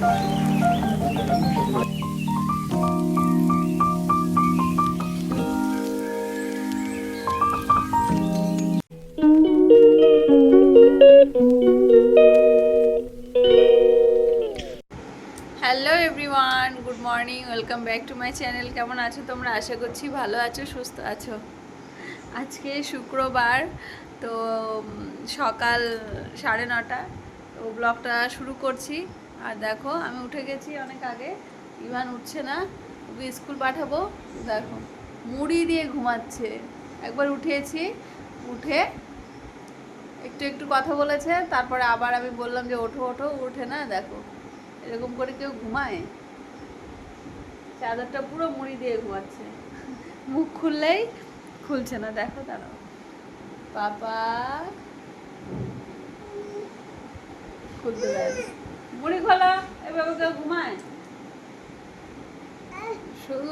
Hello everyone, good morning, welcome back to my channel. কেমন আছো তোমরা? আশা করছি ভালো আছো, সুস্থ আছো। আজকে শুক্রবার, তো সকাল 9:30, তো ব্লগটা শুরু করছি। আর দেখো আমি উঠে গেছি অনেক আগে, ইভান উঠছে না, ওকে স্কুল পাঠাবো। দেখো মুড়ি দিয়ে ঘুমাচ্ছে। একবার উঠিয়েছি, উঠে একটু একটু কথা বলেছে, তারপরে আবার আমি বললাম যে ওঠো ওঠো, উঠে না। দেখো এরকম করে কেউ ঘুমায়? চাদরটা পুরো মুড়ি দিয়ে ঘুমাচ্ছে, মুখ খুললেই খুলছে না। দেখো দাঁড়াও, পাপা খুলতে দেয়, মুড়ি খোলা। এভাবে কেউ ঘুমায়? শুধু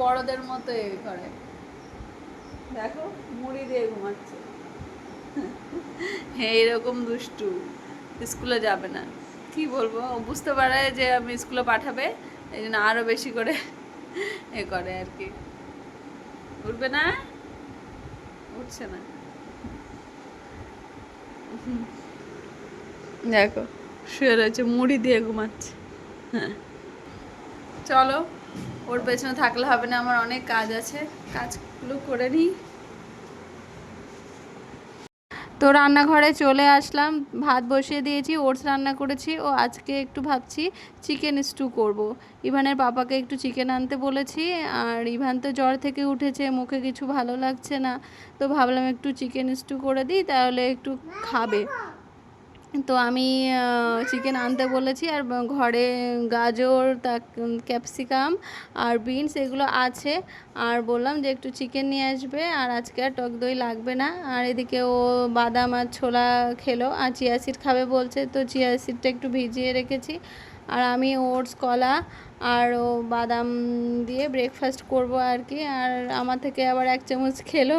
বড়দের মতো এ করে। দেখো মুড়ি দিয়ে ঘুমাচ্ছে। হ্যাঁ, এরকম দুষ্টু, স্কুলে যাবে না। কি বলবো, ও বুঝতে পারে যে আমি স্কুলে পাঠাবে, এই জন্য আরো বেশি করে এ করে আর কি। উঠবে না, উঠছে না। দেখো শুয়ে রয়েছে, মুড়ি দিয়ে ঘুমাচ্ছে। হ্যাঁ, চলো, ওর পেছনে থাকলে হবে না, আমার অনেক কাজ আছে, কাজগুলো করে নিই। তো রান্নাঘরে চলে আসলাম, ভাত বসিয়ে দিয়েছি, ওটস রান্না করেছি। ও আজকে একটু ভাবছি চিকেন স্টু করব। ইভানের পাপাকে একটু চিকেন আনতে বলেছি, আর ইভান তো জ্বর থেকে উঠেছে, মুখে কিছু ভালো লাগছে না, তো ভাবলাম একটু চিকেন স্টু করে দিই, তাহলে একটু খাবে। তো আমি চিকেন আনতে বলেছি, আর ঘরে গাজর, ক্যাপসিকাম আর বিনস এগুলো আছে। আর বললাম যে একটু চিকেন নিয়ে আসবে, আর আজকে আর টক দই লাগবে না। আর এদিকে ও বাদাম আর ছোলা খেলো, আর চিয়া সিড খাবে বলছে, তো চিয়া সিডটা একটু ভিজিয়ে রেখেছি। আর আমি ওটস, কলা আর ও বাদাম দিয়ে ব্রেকফাস্ট করব আর কি। আর আমার থেকে আবার 1 চামচ খেলো।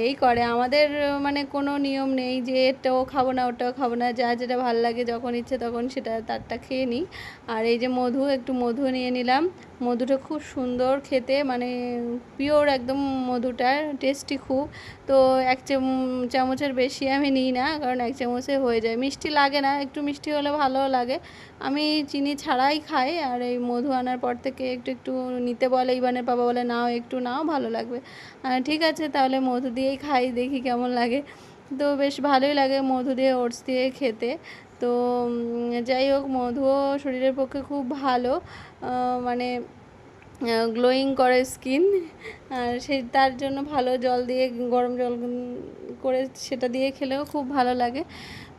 এই করে আমাদের, মানে কোনো নিয়ম নেই যে এটাও খাবো না ওটাও খাবো না, যা যেটা ভালো লাগে যখন ইচ্ছে তখন সেটা তারটা খেয়ে নিই। আর এই যে মধু, একটু মধু নিয়ে নিলাম। মধুটা খুব সুন্দর খেতে, মানে পিওর একদম, মধুটা টেস্টি খুব। তো 1 চামচের বেশি আমি নিই না, কারণ 1 চামচে হয়ে যায়, মিষ্টি লাগে না, একটু মিষ্টি হলে ভালো লাগে। আমি চিনি ছাড়াই খাই। আর এই মধু আনার পর থেকে একটু একটু নিতে বলে, ইবানের বাবা বলে নাও, একটু নাও, ভালো লাগবে। ঠিক আছে, তাহলে মধু দিয়েই খাই, দেখি কেমন লাগে। তো বেশ ভালোই লাগে মধু দিয়ে ওটস দিয়ে খেতে। তো যাই হোক, মধুও শরীরের পক্ষে খুব ভালো, মানে গ্লোয়িং করে স্কিন, আর সেই তার জন্য ভালো। জল দিয়ে, গরম জল করে সেটা দিয়ে খেলেও খুব ভালো লাগে।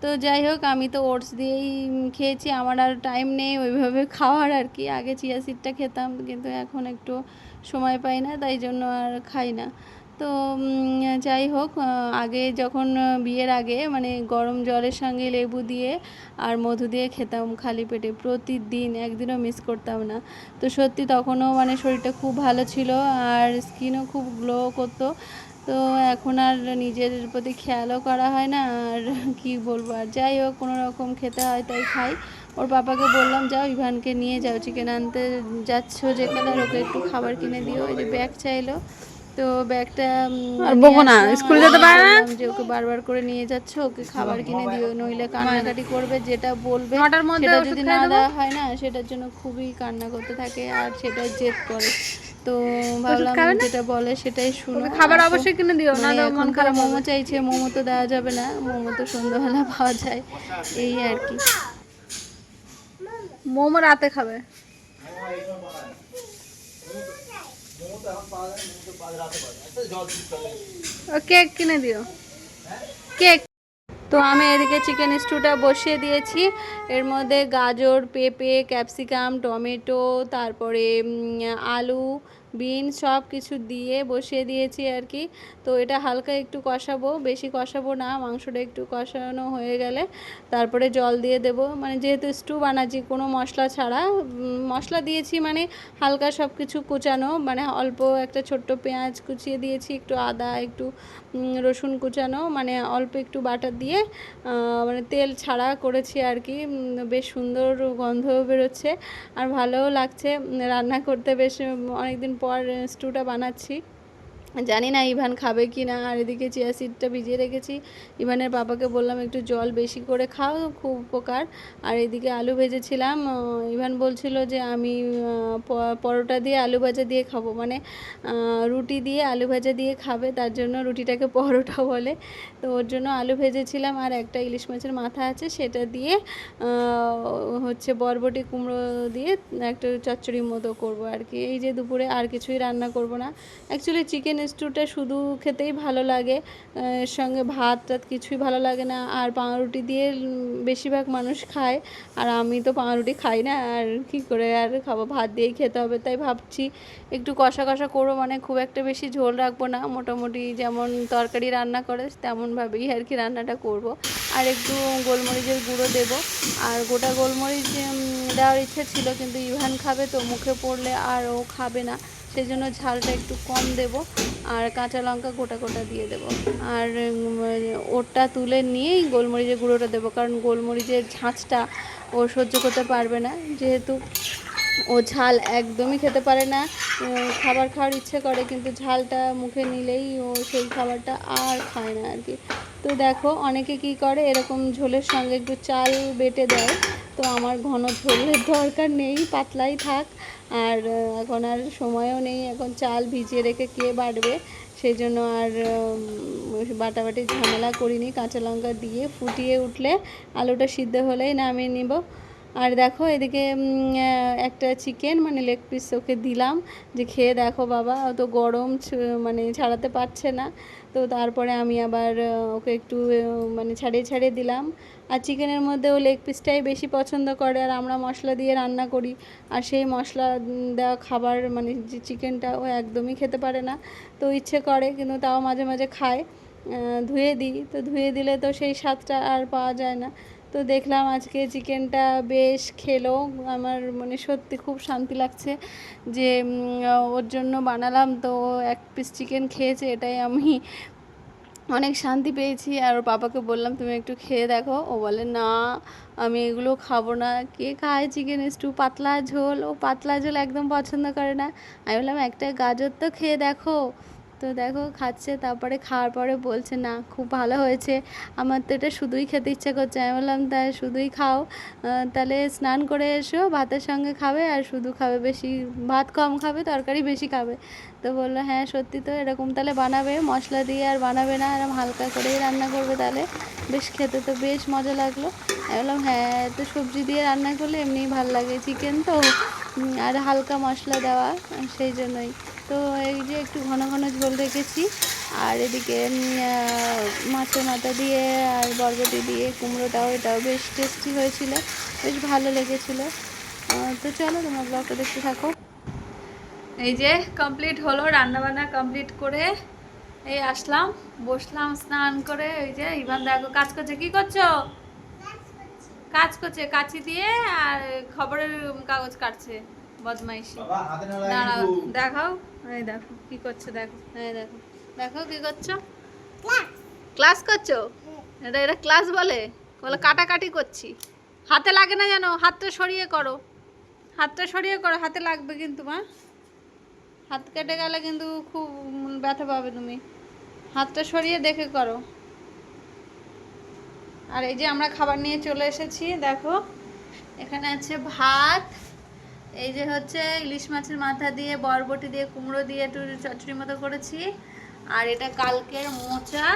তো যাই হোক, আমি তো ওটস দিয়েই খেয়েছি, আমার আর টাইম নেই ওইভাবে খাওয়ার আর কি। আগে চিয়া সিডটা খেতাম, কিন্তু এখন একটু সময় পাই না, তাই জন্য আর খাই না। তো যাই হোক, আগে যখন বিয়ের আগে, মানে গরম জলের সঙ্গে লেবু দিয়ে আর মধু দিয়ে খেতাম খালি পেটে প্রতিদিন, একদিনও মিস করতাম না। তো সত্যি তখনও মানে শরীরটা খুব ভালো ছিল, আর স্কিনও খুব গ্লো করতো। তো এখন আর নিজের প্রতি খেয়ালও করা হয় না, আর কি বলবো। আর যাই হোক, কোনো রকম খেতে হয় তাই খাই। ওর পাপাকে বললাম, যাও ইভানকে নিয়ে যাও, চিকেন আনতে যাচ্ছ যেখানে, আর ওকে একটু খাবার কিনে দিও। ওই যে ব্যাগ চাইলো, তো ব্যাগটা স্কুলে যেতে পারে না, যে ওকে বারবার করে নিয়ে যাচ্ছ, ওকে খাবার কিনে দিও, নইলে কান্নাকাটি করবে, যেটা বলবে সেটা যদি না দেওয়া হয় না, সেটার জন্য খুবই কান্না করতে থাকে, আর সেটাই জেদ করে। তো ভাবলাম যেটা বলে সেটাই শুনো। খাবার অবশ্যই কিনে দিও, না মন খারাপ। মোমো চাইছে, মোমো তো দেওয়া যাবে না, মোমো তো সন্ধ্যাবেলা পাওয়া যায়, এই আর কি। মোমো রাতে খাবে। কেক কিনে দিও, কেক। তো আমি এদিকে চিকেন স্টুটা বসিয়ে দিয়েছি। এর মধ্যে গাজর, পেঁপে, ক্যাপসিকাম, টমেটো, তারপরে আলু, বিন সব কিছু দিয়ে বসিয়ে দিয়েছি আর কি। তো এটা হালকা একটু কষাবো, বেশি কষাবো না, মাংসটা একটু কষানো হয়ে গেলে তারপরে জল দিয়ে দেব। মানে যেহেতু স্টু বানাচ্ছি কোনো মশলা ছাড়া, মশলা দিয়েছি মানে হালকা সব কিছু কুচানো, মানে অল্প একটা ছোট্ট পেঁয়াজ কুচিয়ে দিয়েছি, একটু আদা, একটু রসুন কুচানো, মানে অল্প একটু বাটার দিয়ে মানে তেল ছাড়া করেছি আর কি। বেশ সুন্দর গন্ধ বেরোচ্ছে আর ভালোও লাগছে রান্না করতে। বেশ অনেক দিন পর স্টুটা বানাচ্ছি, জানি না ইভান খাবে কি না। আর এদিকে চিয়া সিডটা ভিজিয়ে রেখেছি, ইভানের পাপাকে বললাম একটু জল বেশি করে খাও, খুব উপকার। আর এদিকে আলু ভেজেছিলাম, ইভান বলছিল যে আমি পরোটা দিয়ে আলু ভাজা দিয়ে খাবো, মানে রুটি দিয়ে আলু ভাজা দিয়ে খাবে, তার জন্য রুটিটাকে পরোটা বলে। তো ওর জন্য আলু ভেজেছিলাম আর একটা ইলিশ মাছের মাথা আছে সেটা দিয়ে হচ্ছে বরবটি কুমড়ো দিয়ে একটা চচ্চড়ির মতো করবো আর কি। এই যে দুপুরে আর কিছুই রান্না করব না। অ্যাকচুয়ালি চিকেন স্টুটা শুধু খেতেই ভালো লাগে, এর সঙ্গে ভাত টাত কিছুই ভালো লাগে না। আর পাউরুটি দিয়ে বেশিরভাগ মানুষ খায়, আর আমি তো পাউরুটি খাই না, আর কি করে আর খাবো, ভাত দিয়েই খেতে হবে। তাই ভাবছি একটু কষা কষা করবো, মানে খুব একটা বেশি ঝোল রাখবো না, মোটামুটি যেমন তরকারি রান্না করে তেমনভাবেই আর কি রান্নাটা করব। আর একটু গোলমরিচের গুঁড়ো দেব, আর গোটা গোলমরিচ দেওয়ার ইচ্ছে ছিল, কিন্তু ইভান খাবে তো মুখে পড়লে আর ও খাবে না, সেই জন্য ঝালটা একটু কম দেব। আর কাঁচা লঙ্কা গোটা গোটা দিয়ে দেব। আর ওটা তুলে নিয়েই গোলমরিচের গুঁড়োটা দেবো, কারণ গোলমরিচের ঝাঁঝটা ও সহ্য করতে পারবে না, যেহেতু ও ঝাল একদমই খেতে পারে না। খাবার খাওয়ার ইচ্ছে করে, কিন্তু ঝালটা মুখে নিলেই ও সেই খাবারটা আর খায় না আর কি। তো দেখো অনেকে কি করে এরকম ঝোলের সঙ্গে একটু চাল বেটে দেয়, তো আমার ঘন ঝোলের দরকার নেই, পাতলাই থাক। আর এখন আর সময়ও নেই, এখন চাল ভিজিয়ে রেখে কে বাটবে, সেই জন্য আর বাটাবাটি ঝামেলা করিনি। কাঁচা লঙ্কা দিয়ে ফুটিয়ে উঠলে আলুটা সিদ্ধ হলেই নামিয়ে নিব। আর দেখো এদিকে একটা চিকেন মানে লেগ পিস ওকে দিলাম, যে খেয়ে দেখো বাবা, ও তো গরম মানে ছাড়াতে পারছে না। তো তারপরে আমি আবার ওকে একটু মানে ছাড়িয়ে ছাড়িয়ে দিলাম। আর চিকেনের মধ্যে ও লেগ পিসটাই বেশি পছন্দ করে, আর আমরা মশলা দিয়ে রান্না করি, আর সেই মশলা দেওয়া খাবার মানে যে চিকেনটা ও একদমই খেতে পারে না। তো ইচ্ছে করে, কিন্তু তাও মাঝে মাঝে খায়। ধুয়ে দিই, তো ধুয়ে দিলে তো সেই স্বাদটা আর পাওয়া যায় না। তো দেখলাম আজকে চিকেনটা বেশ খেলো, আমার মানে সত্যি খুব শান্তি লাগছে যে ওর জন্য বানালাম, তো এক পিস চিকেন খেয়েছে, এটাই আমি অনেক শান্তি পেয়েছি। আর ওর পাপাকে বললাম তুমি একটু খেয়ে দেখো, ও বলে না আমি এগুলো খাবো না। কে খায় চিকেন স্টু পাতলা ঝোল, ও পাতলা ঝোল একদম পছন্দ করে না। আমি বললাম একটা গাজর তো খেয়ে দেখো। তো দেখো খাচ্ছে, তারপরে খাওয়ার পরে বলছে না খুব ভালো হয়েছে, আমার তো এটা শুধুই খেতে ইচ্ছা করছে। আমি বললাম তাই শুধুই খাও, তাহলে স্নান করে এসো, ভাতের সঙ্গে খাবে, আর শুধু খাবে, বেশি ভাত কম খাবে, তরকারি বেশি খাবে। তো বললো হ্যাঁ সত্যি তো, এরকম তাহলে বানাবে, মশলা দিয়ে আর বানাবে না, এরকম হালকা করেই রান্না করবে, তাহলে বেশ খেতে তো বেশ মজা লাগলো। আমি বললাম হ্যাঁ, তো সবজি দিয়ে রান্না করলে এমনিই ভালো লাগে, চিকেন তো আর হালকা মশলা দেওয়া, সেই জন্যই। তো এই যে একটু ঘন ঘন ঝোল রেখেছি, আর এদিকে মাছের মাথা দিয়ে আর বরবটি দিয়ে কুমড়োটাও, এটাও বেশ টেস্টি হয়েছিল, বেশ ভালো লেগেছিলো। তো চলো তোমরা ব্লগটা দেখতে থাকো। এই যে কমপ্লিট হলো, রান্নাবান্না কমপ্লিট করে এই আসলাম, বসলাম স্নান করে। এই যে ইভান দেখো কাজ করছে। কি করছো? কাজ করছে কাঁচি দিয়ে, আর খবরের কাগজ কাটছে, বদমাইশি। দাঁড়াও দেখাও, এই দেখো কি করছে, দেখো, এই দেখো, দেখো কি করছো, ক্লাস করছো? এটা এটা ক্লাস বলে? বলে কাটাকাটি করছি, হাতে লাগে না জানো, হাতটা সরিয়ে করো, হাতটা সরিয়ে করো, হাতে লাগবে কিন্তু মা, হাত কেটে গেলে কিন্তু খুব ব্যথা পাবে তুমি, হাতটা সরিয়ে দেখে করো। আর এই যে আমরা খাবার নিয়ে চলে এসেছি, দেখো এখানে আছে ভাত, এই যে হচ্ছে ইলিশ মাছের মাথা দিয়ে বরবটি দিয়ে কুমড়ো দিয়ে একটু চচ্চড়ির মতো করেছি, আর এটা কালকের মোচা,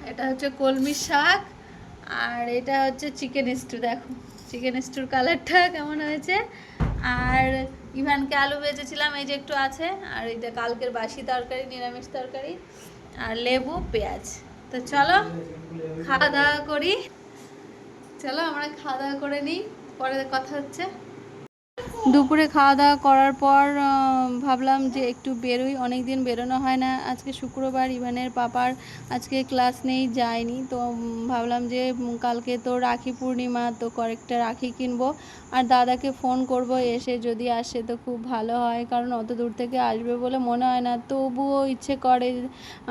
এটা হচ্ছে কলমি শাক, আর এটা হচ্ছে চিকেন স্টু। দেখো চিকেন স্টুর কালারটা কেমন হয়েছে। আর ইভানকে আলু ভেজেছিলাম, এই যে একটু আছে, আর এটা কালকের বাসি তরকারি, নিরামিষ তরকারি, আর লেবু পেঁয়াজ। তো চলো খাওয়া দাওয়া করি, চলো আমরা খাওয়া দাওয়া করে নিই, পরে কথা হচ্ছে। দুপুরে খাওয়া দাওয়া করার পর ভাবলাম যে একটু বেরোই, অনেক দিন বেরোনো হয় না। আজকে শুক্রবার, ইভানের পাপার আজকে ক্লাস নেই, যায়নি। তো ভাবলাম যে কালকে তো রাখি পূর্ণিমা, তো কয়েকটা রাখি কিনবো আর দাদাকে ফোন করব, এসে যদি আসে তো খুব ভালো হয়, কারণ অত দূর থেকে আসবে বলে মনে হয় না। তবুও ইচ্ছে করে,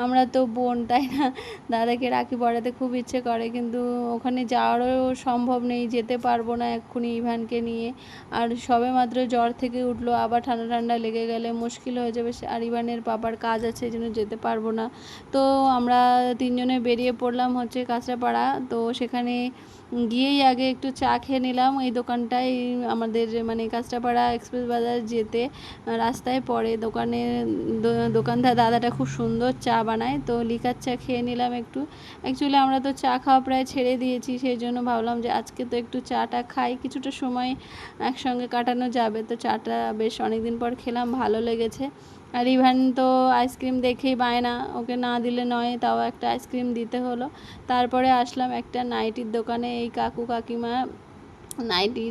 আমরা তো বোন তাই না, দাদাকে রাখি পরাতে খুব ইচ্ছে করে, কিন্তু ওখানে যাওয়ারও সম্ভব নেই, যেতে পারবো না এক্ষুনি ইভানকে নিয়ে। আর সবে মাত্র জ্বর থেকে উঠলো, আবার ঠান্ডা ঠান্ডা লেগে গেলে মুশকিল হয়ে যাবে। আর ইভানের পাপার কাজ আছে, এই জন্য যেতে পারবো না। তো আমরা তিনজনে বেরিয়ে পড়লাম হচ্ছে কাঁচরাপাড়া। তো সেখানে গিয়েই আগে একটু চা খেয়ে নিলাম। এই দোকানটাই আমাদের মানে কাঁচরাপাড়া এক্সপ্রেস বাজার যেতে রাস্তায় পড়ে। দোকানদার দাদাটা খুব সুন্দর চা বানায়, তো লিকার চা খেয়ে নিলাম একটু। অ্যাকচুয়ালি আমরা তো চা খাওয়া প্রায় ছেড়ে দিয়েছি, সেই জন্য ভাবলাম যে আজকে তো একটু চাটা খাই, কিছুটা সময় একসঙ্গে কাটানো যাবে। তো চাটা বেশ অনেক দিন পর খেলাম, ভালো লেগেছে। আর ইভান তো আইসক্রিম দেখেই বায়না, ওকে না দিলে নয়, তাও একটা আইসক্রিম দিতে হলো। তারপরে আসলাম একটা নাইটির দোকানে। এই কাকু কাকিমা নাইটি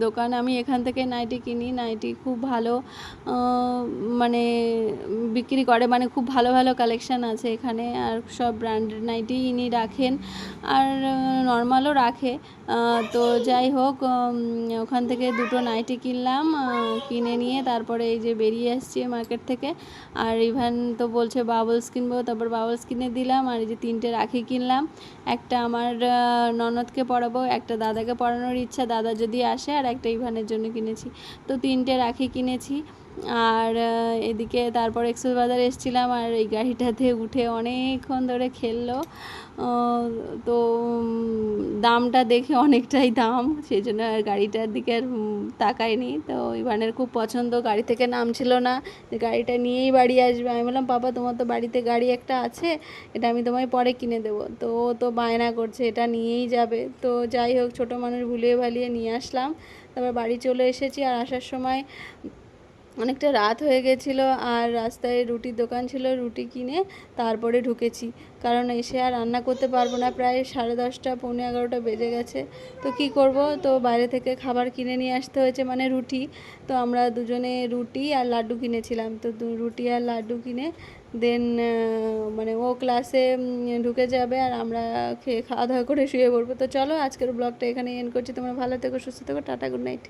দোকান, আমি এখান থেকে নাইটি কিনি। নাইটি খুব ভালো মানে বিক্রি করে, মানে খুব ভালো ভালো কালেকশান আছে এখানে, আর সব ব্র্যান্ডেড নাইটি ইনি রাখেন, আর নর্মালও রাখে। তো যাই হোক, ওখান থেকে দুটো নাইটি কিনলাম, কিনে নিয়ে তারপরে এই যে বেরিয়ে আসছি মার্কেট থেকে। আর ইভান তো বলছে বাবলস কিনবো, তারপর বাবলস কিনে দিলাম। আর এই যে 3টে রাখি কিনলাম, একটা আমার ননদকে পরাবো, একটা দাদাকে পরানোর ইচ্ছা, দাদা যদি আসে, আর একটা ইভানের জন্য কিনেছি। তো 3টে রাখি কিনেছি। আর এদিকে তারপর এক্সপ্রেস বাজার এসেছিলাম, আর এই গাড়িটাতে উঠে অনেকক্ষণ ধরে খেললো। তো দামটা দেখে অনেকটাই দাম, সেই জন্য আর গাড়িটার দিকে আর তাকাইনি। তো ইভানের খুব পছন্দ, গাড়ি থেকে নামছিল না, গাড়িটা নিয়েই বাড়ি আসবে। আমি বললাম বাবা তোমার তো বাড়িতে গাড়ি একটা আছে, এটা আমি তোমায় পরে কিনে দেবো। তো ও তো বায়না করছে এটা নিয়েই যাবে। তো যাই হোক, ছোটো মানুষ ভুলিয়ে ভালিয়ে নিয়ে আসলাম। তারপর বাড়ি চলে এসেছি, আর আসার সময় অনেকটা রাত হয়ে গেছিলো, আর রাস্তায় রুটির দোকান ছিল, রুটি কিনে তারপরে ঢুকেছি, কারণ এসে আর রান্না করতে পারবো না। প্রায় 10:30 পৌনে 11টা বেজে গেছে। তো কি করব, তো বাইরে থেকে খাবার কিনে নিয়ে আসতে হয়েছে, মানে রুটি। তো আমরা দুজনে রুটি আর লাড্ডু কিনেছিলাম। তো রুটি আর লাড্ডু কিনে দেন মানে ও ক্লাসে ঢুকে যাবে, আর আমরা খেয়ে খাওয়া দাওয়া করে শুয়ে পড়বো। তো চলো, আজকের ব্লগটা এখানে এন্ড করছি। তোমরা ভালো থেকো, সুস্থ থেকো, টাটা, গুড নাইট।